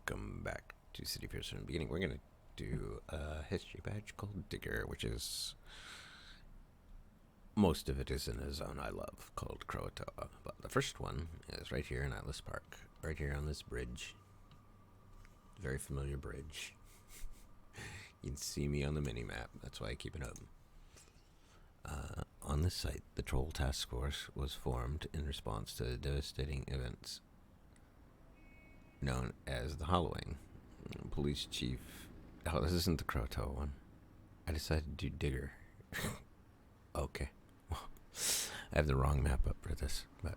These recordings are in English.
Welcome back to City Piers from the beginning. We're going to do a history badge called Digger, which is... most of it is in a zone I love called Croatoa. But the first one is right here in Atlas Park, right here on this bridge. Very familiar bridge. You can see me on the mini-map, that's why I keep it open. On this site, the Troll Task Force was formed in response to the devastating events known as the Hollowing. Police Chief... oh, this isn't the Croatoa one. I decided to do Digger. Okay. Well, I have the wrong map up for this, but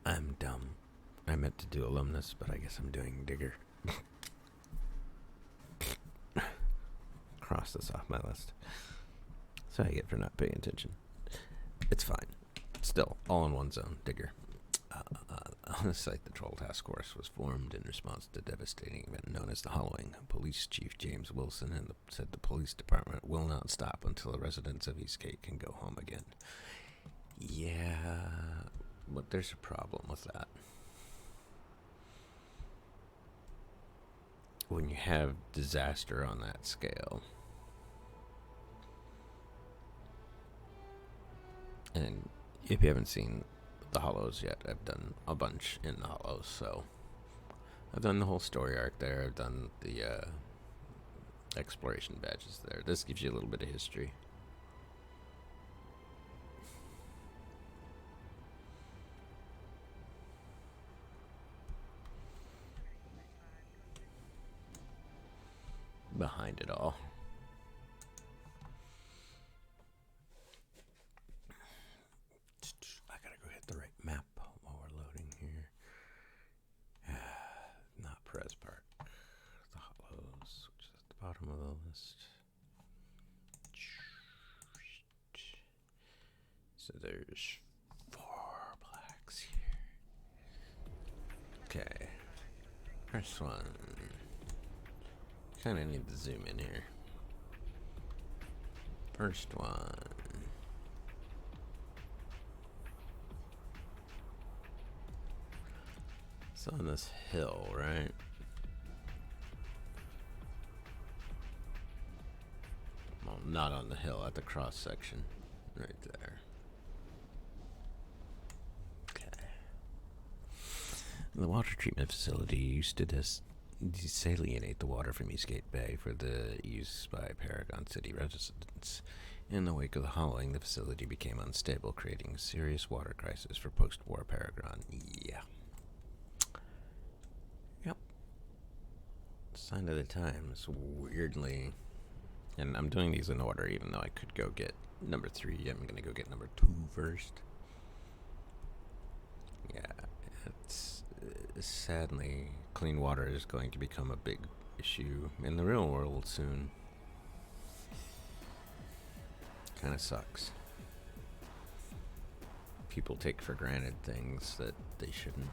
I'm dumb. I meant to do Alumnus, but I guess I'm doing Digger. Cross this off my list. So I get for not paying attention. It's fine. Still, all in one zone, Digger. On the site, the Troll Task Force was formed in response to a devastating event known as the Hollowing. Police Chief James Wilson said the police department will not stop until the residents of Eastgate can go home again. Yeah, but there's a problem with that. When you have disaster on that scale, and if you haven't seen the Hollows yet, I've done a bunch in the Hollows, so I've done the whole story arc there. I've done the exploration badges there. This gives you a little bit of history. Behind it all. I gotta go hit the right map while we're loading here. Not Perez Park. The Hollows, which is at the bottom of the list. So there's 4 blacks here. Okay. First one. Kinda need to zoom in here. First one. It's on this hill, right? Well, not on the hill, at the cross section. Right there. Okay. The water treatment facility used to desalinate the water from Eastgate Bay for the use by Paragon City residents. In the wake of the Hollowing, the facility became unstable, creating a serious water crisis for post-war Paragon. Yeah. Yep. Sign of the times, weirdly. And I'm doing these in order, even though I could go get number 3. I'm going to go get number 2 first. Yeah, it's... sadly, clean water is going to become a big issue in the real world soon. Kind of sucks. People take for granted things that they shouldn't.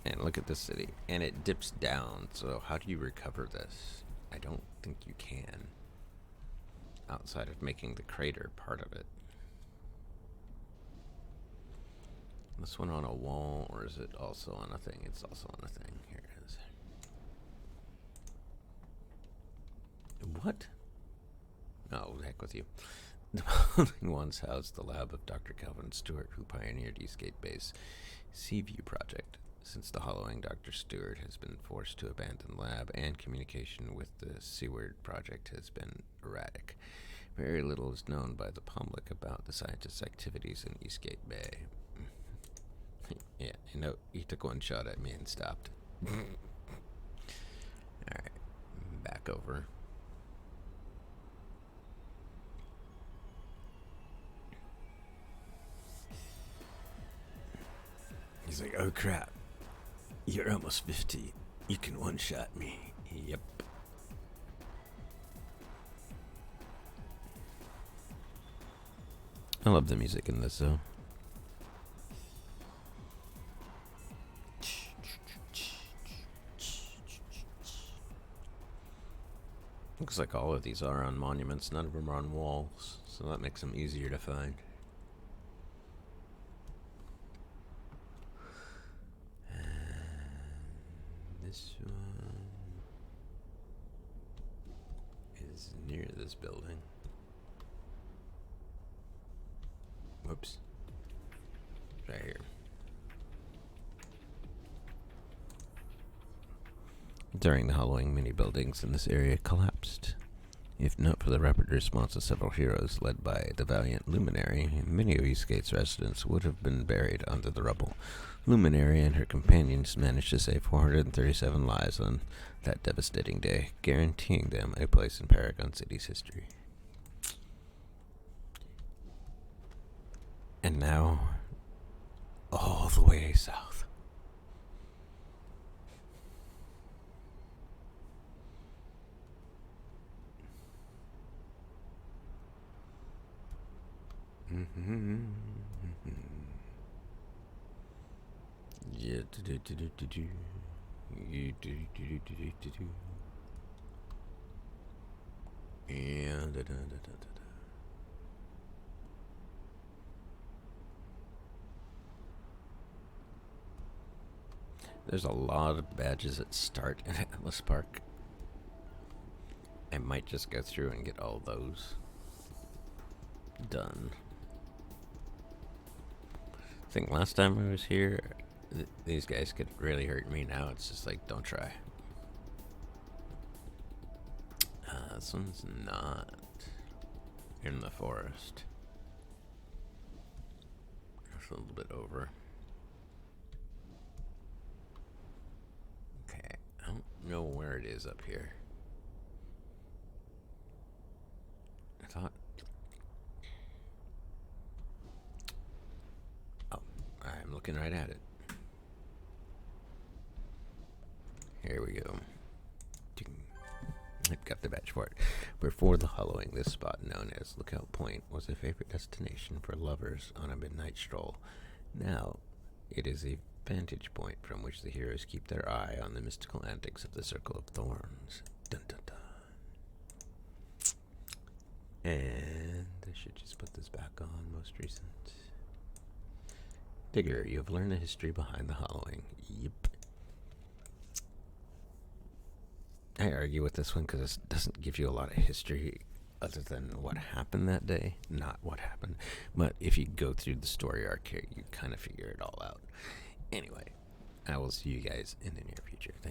And look at this city. And it dips down, so how do you recover this? I don't think you can, outside of making the crater part of it. This one on a wall, or is it also on a thing? It's also on a thing. Here it is. What? Oh, heck with you. The building once housed the lab of Dr. Calvin Stewart, who pioneered Eastgate Bay's Seaview project. Since the Hollowing, Dr. Stewart has been forced to abandon the lab, and communication with the Seaward project has been erratic. Very little is known by the public about the scientist's activities in Eastgate Bay. Yeah, you know, he took one shot at me and stopped. Alright, back over. He's like, oh crap. You're almost 50. You can one-shot me. Yep. I love the music in this, though. Looks like all of these are on monuments. None of them are on walls, so that makes them easier to find. And this one is near this building. Whoops. Right here. During the Halloween, many buildings in this area collapsed. If not for the rapid response of several heroes led by the valiant Luminary, many of Eastgate's residents would have been buried under the rubble. Luminary and her companions managed to save 437 lives on that devastating day, guaranteeing them a place in Paragon City's history. And now, all the way south. Yeah. And there's a lot of badges that start in Atlas Park. I might just go through and get all those done. I think last time I was here, these guys could really hurt me. Now it's just like, don't try. This one's not in the forest. It's a little bit over. Okay, I don't know where it is up here. I thought... Oh, I'm looking right at it. Here we go. I've got the badge for it. Before the Halloween, this spot known as Lookout Point was a favorite destination for lovers on a midnight stroll. Now, it is a vantage point from which the heroes keep their eye on the mystical antics of the Circle of Thorns. Dun dun dun. And I should just put this back on, most recent. Digger, you have learned the history behind the Halloween. Yep. I argue with this one because it doesn't give you a lot of history other than what happened that day, not what happened. But if you go through the story arc here, you kind of figure it all out. Anyway, I will see you guys in the near future. Thank you.